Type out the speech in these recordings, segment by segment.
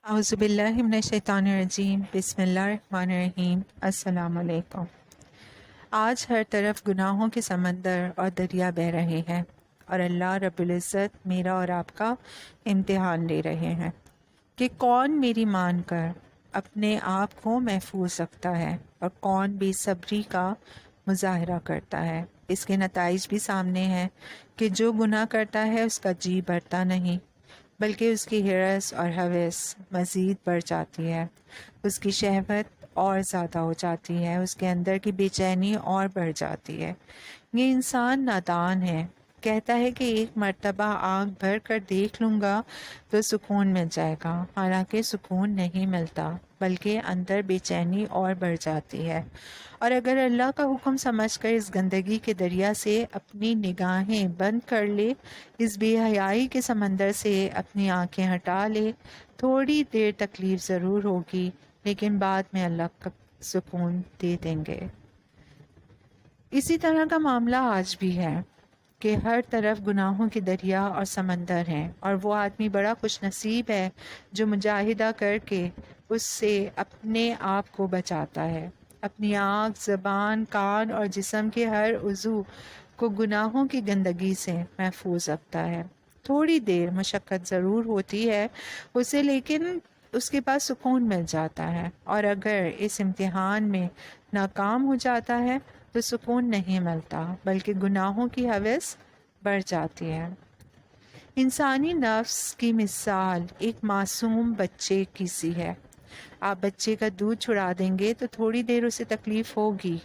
اعوذ باللہ من الشیطان الرجیم بسم اللہ الرحمن الرحیم السلام علیکم۔ آج ہر طرف گناہوں کے سمندر اور دریا بہہ رہے ہیں اور اللہ رب العزت میرا اور آپ کا امتحان لے رہے ہیں کہ کون میری مان کر اپنے آپ کو محفوظ رکھتا ہے اور کون بے صبری کا مظاہرہ کرتا ہے۔ اس کے نتائج بھی سامنے ہیں کہ جو گناہ کرتا ہے اس کا جی بھرتا نہیں، بلکہ اس کی ہرس اور ہوس مزید بڑھ جاتی ہے، اس کی شہوت اور زیادہ ہو جاتی ہے، اس کے اندر کی بے چینی اور بڑھ جاتی ہے۔ یہ انسان نادان ہے، کہتا ہے کہ ایک مرتبہ آنکھ بھر کر دیکھ لوں گا تو سکون مل جائے گا، حالانکہ سکون نہیں ملتا بلکہ اندر بے چینی اور بڑھ جاتی ہے۔ اور اگر اللہ کا حکم سمجھ کر اس گندگی کے دریا سے اپنی نگاہیں بند کر لے، اس بے حیائی کے سمندر سے اپنی آنکھیں ہٹا لے، تھوڑی دیر تکلیف ضرور ہوگی لیکن بعد میں اللہ کا سکون دے دیں گے۔ اسی طرح کا معاملہ آج بھی ہے کہ ہر طرف گناہوں کے دریا اور سمندر ہیں، اور وہ آدمی بڑا خوش نصیب ہے جو مجاہدہ کر کے اس سے اپنے آپ کو بچاتا ہے، اپنی آنکھ، زبان، کان اور جسم کے ہر عضو کو گناہوں کی گندگی سے محفوظ رکھتا ہے۔ تھوڑی دیر مشقت ضرور ہوتی ہے اسے، لیکن اس کے پاس سکون مل جاتا ہے، اور اگر اس امتحان میں ناکام ہو جاتا ہے تو سکون نہیں ملتا بلکہ گناہوں کی ہوس بڑھ جاتی ہے۔ انسانی نفس کی مثال ایک معصوم بچے کی سی ہے۔ آپ بچے کا دودھ چھڑا دیں گے تو تھوڑی دیر اسے تکلیف ہوگی،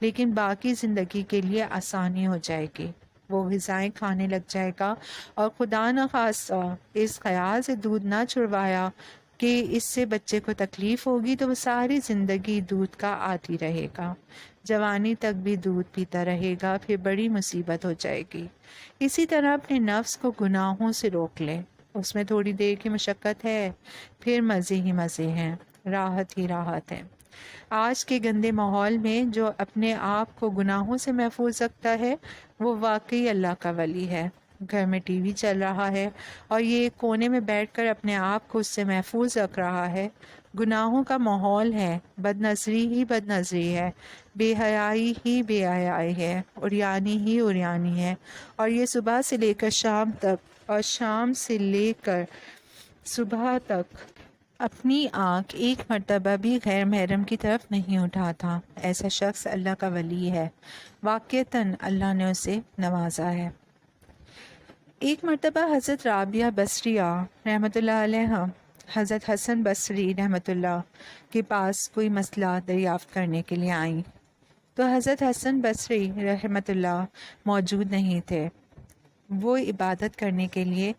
لیکن باقی زندگی کے لیے آسانی ہو جائے گی، وہ غذائیں کھانے لگ جائے گا، اور خدا نخواستہ اس خیال سے دودھ نہ چھڑوایا کہ اس سے بچے کو تکلیف ہوگی تو وہ ساری زندگی دودھ کا عادی رہے گا، جوانی تک بھی دودھ پیتا رہے گا، پھر بڑی مصیبت ہو جائے گی۔ اسی طرح اپنے نفس کو گناہوں سے روک لیں، اس میں تھوڑی دیر کی مشقت ہے، پھر مزے ہی مزے ہیں، راحت ہی راحت ہے۔ آج کے گندے ماحول میں جو اپنے آپ کو گناہوں سے محفوظ رکھتا ہے وہ واقعی اللہ کا ولی ہے۔ گھر میں ٹی وی چل رہا ہے اور یہ ایک کونے میں بیٹھ کر اپنے آپ کو اس سے محفوظ رکھ رہا ہے۔ گناہوں کا ماحول ہے، بد نظری ہی بد نظری ہے، بے حیائی ہی بے حیائی ہے، عریانی ہی عریانی ہے، اور یہ صبح سے لے کر شام تک اور شام سے لے کر صبح تک اپنی آنکھ ایک مرتبہ بھی غیر محرم کی طرف نہیں اٹھاتا۔ ایسا شخص اللہ کا ولی ہے، واقعتاً اللہ نے اسے نوازا ہے۔ ایک مرتبہ حضرت رابعہ بصریہ رحمۃ اللہ علیہ حضرت حسن بصری رحمۃ اللہ کے پاس کوئی مسئلہ دریافت کرنے کے لیے آئیں تو حضرت حسن بصری رحمۃ اللہ موجود نہیں تھے، وہ عبادت کرنے کے لیے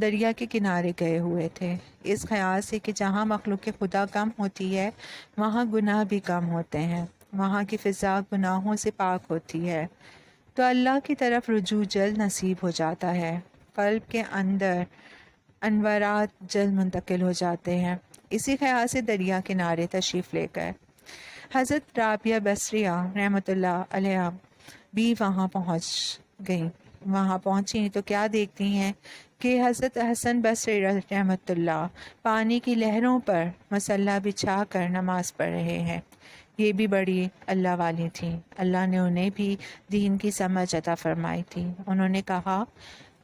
دریا کے کنارے گئے ہوئے تھے، اس خیال سے کہ جہاں مخلوق خدا کم ہوتی ہے وہاں گناہ بھی کم ہوتے ہیں، وہاں کی فضا گناہوں سے پاک ہوتی ہے تو اللہ کی طرف رجوع جلد نصیب ہو جاتا ہے، قلب کے اندر انوارات جلد منتقل ہو جاتے ہیں۔ اسی خیال سے دریا کنارے تشریف لے گئے۔ حضرت رابعہ بصریہ رحمۃ اللہ علیہ بھی وہاں پہنچ گئیں۔ وہاں پہنچی تو کیا دیکھتی ہیں کہ حضرت حسن بصری رحمۃ اللہ پانی کی لہروں پر مصلی بچھا کر نماز پڑھ رہے ہیں۔ یہ بھی بڑی اللہ والی تھیں، اللہ نے انہیں بھی دین کی سمجھ عطا فرمائی تھی۔ انہوں نے کہا،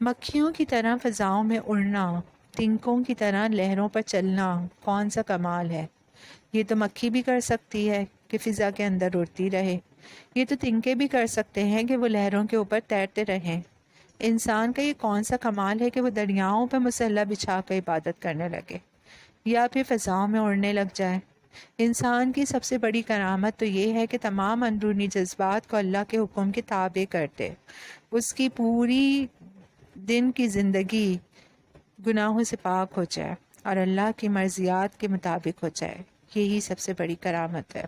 مکھیوں کی طرح فضاؤں میں اڑنا، تنکوں کی طرح لہروں پر چلنا کون سا کمال ہے؟ یہ تو مکھی بھی کر سکتی ہے کہ فضا کے اندر اڑتی رہے، یہ تو تنکے بھی کر سکتے ہیں کہ وہ لہروں کے اوپر تیرتے رہیں۔ انسان کا یہ کون سا کمال ہے کہ وہ دریاؤں پہ مسلح بچھا کر عبادت کرنے لگے یا پھر فضاؤں میں اڑنے لگ جائے؟ انسان کی سب سے بڑی کرامت تو یہ ہے کہ تمام اندرونی جذبات کو اللہ کے حکم کے تابع کرتے، اس کی پوری دن کی زندگی گناہوں سے پاک ہو جائے اور اللہ کی مرضیات کے مطابق ہو جائے، یہی سب سے بڑی کرامت ہے۔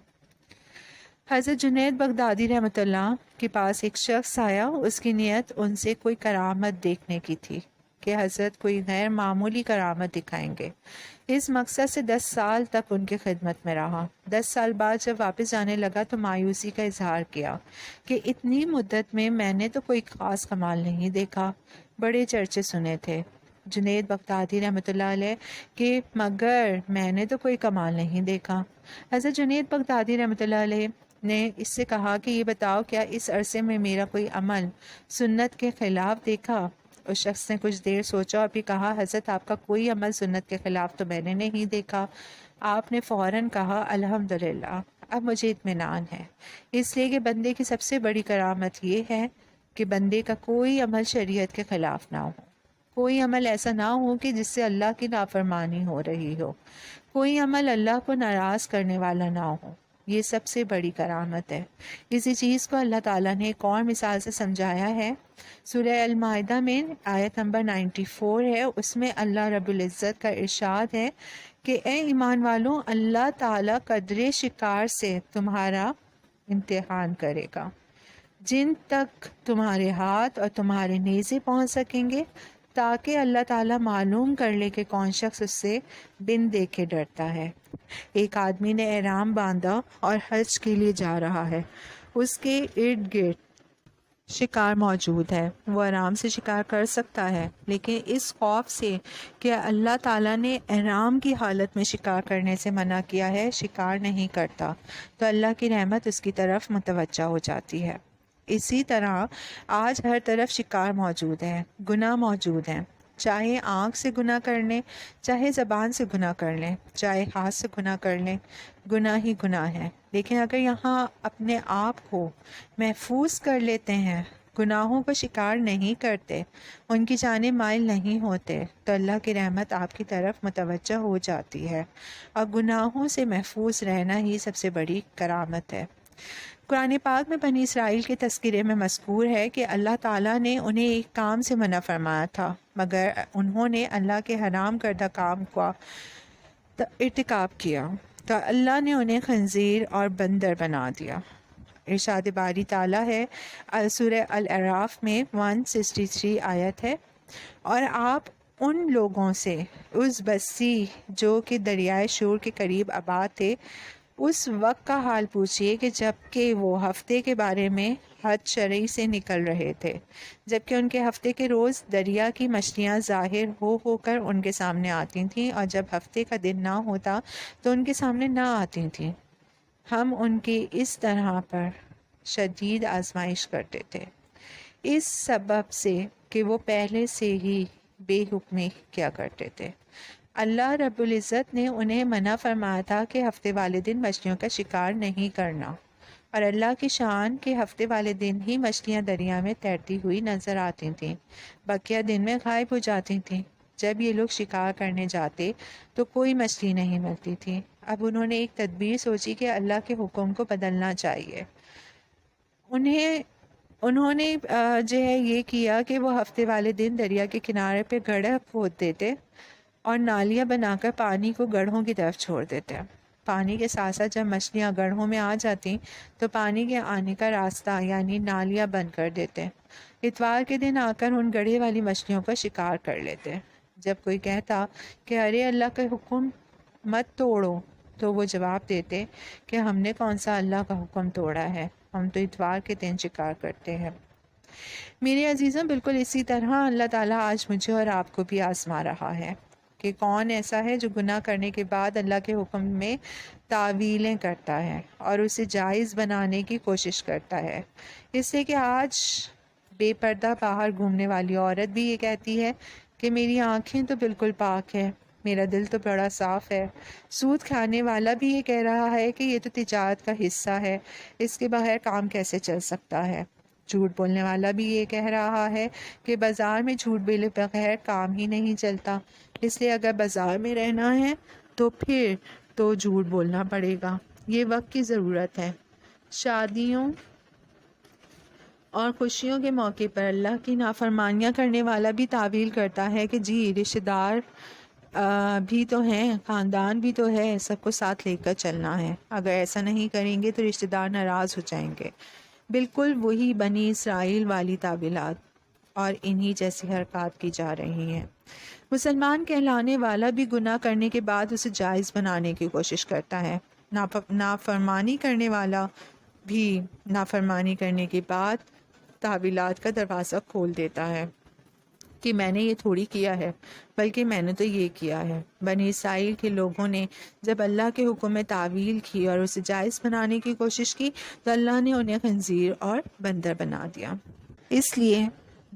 حضرت جنید بغدادی رحمۃ اللہ کے پاس ایک شخص آیا، اس کی نیت ان سے کوئی کرامت دیکھنے کی تھی کہ حضرت کوئی غیر معمولی کرامت دکھائیں گے۔ اس مقصد سے 10 سال تک ان کی خدمت میں رہا۔ 10 سال بعد جب واپس جانے لگا تو مایوسی کا اظہار کیا کہ اتنی مدت میں میں نے تو کوئی خاص کمال نہیں دیکھا، بڑے چرچے سنے تھے جنید بغدادی رحمۃ اللہ علیہ کہ مگر میں نے تو کوئی کمال نہیں دیکھا۔ حضرت جنید بغدادی رحمۃ اللہ علیہ نے اس سے کہا کہ یہ بتاؤ کیا اس عرصے میں میرا کوئی عمل سنت کے خلاف دیکھا؟ اس شخص نے کچھ دیر سوچا اور پھر کہا حضرت آپ کا کوئی عمل سنت کے خلاف تو میں نے نہیں دیکھا۔ آپ نے فوراً کہا الحمدللہ، اب مجھے اطمینان ہے، اس لیے کہ بندے کی سب سے بڑی کرامت یہ ہے کہ بندے کا کوئی عمل شریعت کے خلاف نہ ہو، کوئی عمل ایسا نہ ہو کہ جس سے اللہ کی نافرمانی ہو رہی ہو، کوئی عمل اللہ کو ناراض کرنے والا نہ ہو۔ یہ سب سے بڑی کرامت ہے۔ اسی چیز کو اللہ تعالیٰ نے ایک اور مثال سے سمجھایا ہے۔ سورہ المائدہ میں آیت نمبر 94 ہے، اس میں اللہ رب العزت کا ارشاد ہے کہ اے ایمان والوں، اللہ تعالیٰ قدرے شکار سے تمہارا امتحان کرے گا، جن تک تمہارے ہاتھ اور تمہارے نیزے پہنچ سکیں گے، تاکہ اللہ تعالیٰ معلوم کر لے کہ کون شخص اس سے بن دیکھے ڈرتا ہے۔ ایک آدمی نے احرام باندھا اور حج کے لیے جا رہا ہے، اس کے ارد گرد شکار موجود ہے، وہ آرام سے شکار کر سکتا ہے، لیکن اس خوف سے کہ اللہ تعالیٰ نے احرام کی حالت میں شکار کرنے سے منع کیا ہے، شکار نہیں کرتا، تو اللہ کی رحمت اس کی طرف متوجہ ہو جاتی ہے۔ اسی طرح آج ہر طرف شکار موجود ہے، گناہ موجود ہیں، چاہے آنکھ سے گناہ کر لیں، چاہے زبان سے گناہ کر لیں، چاہے ہاتھ سے گناہ کر لیں، گناہ ہی گناہ ہے۔ لیکن اگر یہاں اپنے آپ کو محفوظ کر لیتے ہیں، گناہوں کو شکار نہیں کرتے، ان کی جانب مائل نہیں ہوتے، تو اللہ کی رحمت آپ کی طرف متوجہ ہو جاتی ہے، اور گناہوں سے محفوظ رہنا ہی سب سے بڑی کرامت ہے۔ قرآن پاک میں بنی اسرائیل کے تذکرے میں مذکور ہے کہ اللہ تعالیٰ نے انہیں ایک کام سے منع فرمایا تھا، مگر انہوں نے اللہ کے حرام کردہ کام کا ارتکاب کیا تو اللہ نے انہیں خنزیر اور بندر بنا دیا۔ ارشاد باری تعالیٰ ہے سورہ الاعراف میں 163 آیت ہے، اور آپ ان لوگوں سے، اس بستی جو کہ دریائے شور کے قریب آباد تھے، اس وقت کا حال پوچھئے کہ جب کہ وہ ہفتے کے بارے میں حد شرعی سے نکل رہے تھے، جبکہ ان کے ہفتے کے روز دریا کی مچھلیاں ظاہر ہو کر ان کے سامنے آتی تھیں، اور جب ہفتے کا دن نہ ہوتا تو ان کے سامنے نہ آتی تھیں۔ ہم ان کی اس طرح پر شدید آزمائش کرتے تھے، اس سبب سے کہ وہ پہلے سے ہی بے حکمی کیا کرتے تھے۔ اللہ رب العزت نے انہیں منع فرمایا تھا کہ ہفتے والے دن مچھلیوں کا شکار نہیں کرنا، اور اللہ کی شان کے ہفتے والے دن ہی مچھلیاں دریا میں تیرتی ہوئی نظر آتی تھیں، بقیہ دن میں غائب ہو جاتی تھیں۔ جب یہ لوگ شکار کرنے جاتے تو کوئی مچھلی نہیں ملتی تھی۔ اب انہوں نے ایک تدبیر سوچی کہ اللہ کے حکم کو بدلنا چاہیے۔ انہوں نے جو ہے یہ کیا کہ وہ ہفتے والے دن دریا کے کنارے پہ گڑھے کھود دیتے اور نالیاں بنا کر پانی کو گڑھوں کی طرف چھوڑ دیتے۔ پانی کے ساتھ ساتھ جب مچھلیاں گڑھوں میں آ جاتی تو پانی کے آنے کا راستہ یعنی نالیاں بند کر دیتے۔ اتوار کے دن آ کر ان گڑھے والی مچھلیوں کا شکار کر لیتے۔ جب کوئی کہتا کہ ارے اللہ کا حکم مت توڑو، تو وہ جواب دیتے کہ ہم نے کون سا اللہ کا حکم توڑا ہے، ہم تو اتوار کے دن شکار کرتے ہیں۔ میرے عزیزوں، بالکل اسی طرح اللہ تعالیٰ آج مجھے اور آپ کو بھی آزما رہا ہے کہ کون ایسا ہے جو گناہ کرنے کے بعد اللہ کے حکم میں تعویلیں کرتا ہے اور اسے جائز بنانے کی کوشش کرتا ہے۔ اس لیے کہ آج بے پردہ باہر گھومنے والی عورت بھی یہ کہتی ہے کہ میری آنکھیں تو بالکل پاک ہے، میرا دل تو بڑا صاف ہے۔ سود کھانے والا بھی یہ کہہ رہا ہے کہ یہ تو تجارت کا حصہ ہے، اس کے بغیر کام کیسے چل سکتا ہے۔ جھوٹ بولنے والا بھی یہ کہہ رہا ہے کہ بازار میں جھوٹ بولے بغیر کام ہی نہیں چلتا، اس لیے اگر بازار میں رہنا ہے تو پھر تو جھوٹ بولنا پڑے گا، یہ وقت کی ضرورت ہے۔ شادیوں اور خوشیوں کے موقع پر اللہ کی نافرمانیاں کرنے والا بھی تعویل کرتا ہے کہ جی رشتہ دار بھی تو ہیں، خاندان بھی تو ہے، سب کو ساتھ لے کر چلنا ہے، اگر ایسا نہیں کریں گے تو رشتہ دار ناراض ہو جائیں گے۔ بالکل وہی بنی اسرائیل والی تعویلات اور انہی جیسی حرکات کی جا رہی ہیں۔ مسلمان کہلانے والا بھی گناہ کرنے کے بعد اسے جائز بنانے کی کوشش کرتا ہے، نافرمانی کرنے والا بھی نافرمانی کرنے کے بعد تعویلات کا دروازہ کھول دیتا ہے۔ کہ میں نے یہ تھوڑی کیا ہے، بلکہ میں نے تو یہ کیا ہے۔ بنی اسرائیل کے لوگوں نے جب اللہ کے حکم میں تعویل کی اور اسے جائز بنانے کی کوشش کی تو اللہ نے انہیں خنزیر اور بندر بنا دیا۔ اس لیے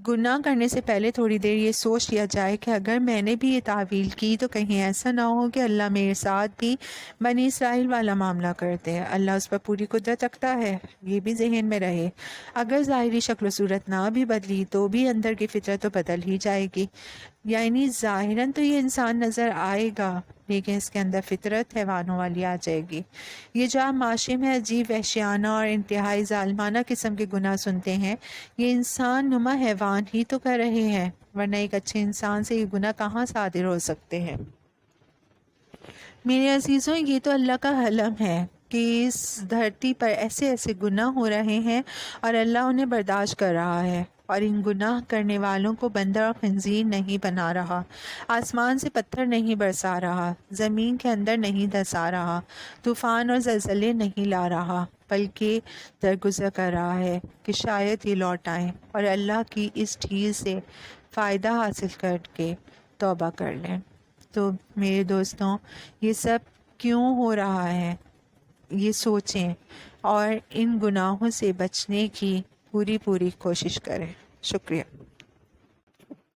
گناہ کرنے سے پہلے تھوڑی دیر یہ سوچ لیا جائے کہ اگر میں نے بھی یہ تعویل کی تو کہیں ایسا نہ ہو کہ اللہ میرے ساتھ بھی بنی اسرائیل والا معاملہ کرتے ہیں، اللہ اس پر پوری قدرت رکھتا ہے، یہ بھی ذہن میں رہے۔ اگر ظاہری شکل و صورت نہ بھی بدلی تو بھی اندر کی فطرت تو بدل ہی جائے گی، یعنی ظاہراً تو یہ انسان نظر آئے گا لیکن اس کے اندر فطرت حیوانوں والی آ جائے گی۔ یہ جو آپ معاشرے میں عجیب وحشیانہ اور انتہائی ظالمانہ قسم کے گناہ سنتے ہیں، یہ انسان نما حیوان ہی تو کر رہے ہیں، ورنہ ایک اچھے انسان سے یہ گناہ کہاں صادر ہو سکتے ہیں؟ میرے عزیزوں، یہ تو اللہ کا حلم ہے کہ اس دھرتی پر ایسے ایسے گناہ ہو رہے ہیں اور اللہ انہیں برداشت کر رہا ہے، اور ان گناہ کرنے والوں کو بندر اور خنزیر نہیں بنا رہا، آسمان سے پتھر نہیں برسا رہا، زمین کے اندر نہیں دھسا رہا، طوفان اور زلزلے نہیں لا رہا، بلکہ درگزر کر رہا ہے کہ شاید یہ لوٹ آئیں اور اللہ کی اس ڈھیل سے فائدہ حاصل کر کے توبہ کر لیں۔ تو میرے دوستوں، یہ سب کیوں ہو رہا ہے یہ سوچیں اور ان گناہوں سے بچنے کی پوری کوشش کریں۔ شکریہ۔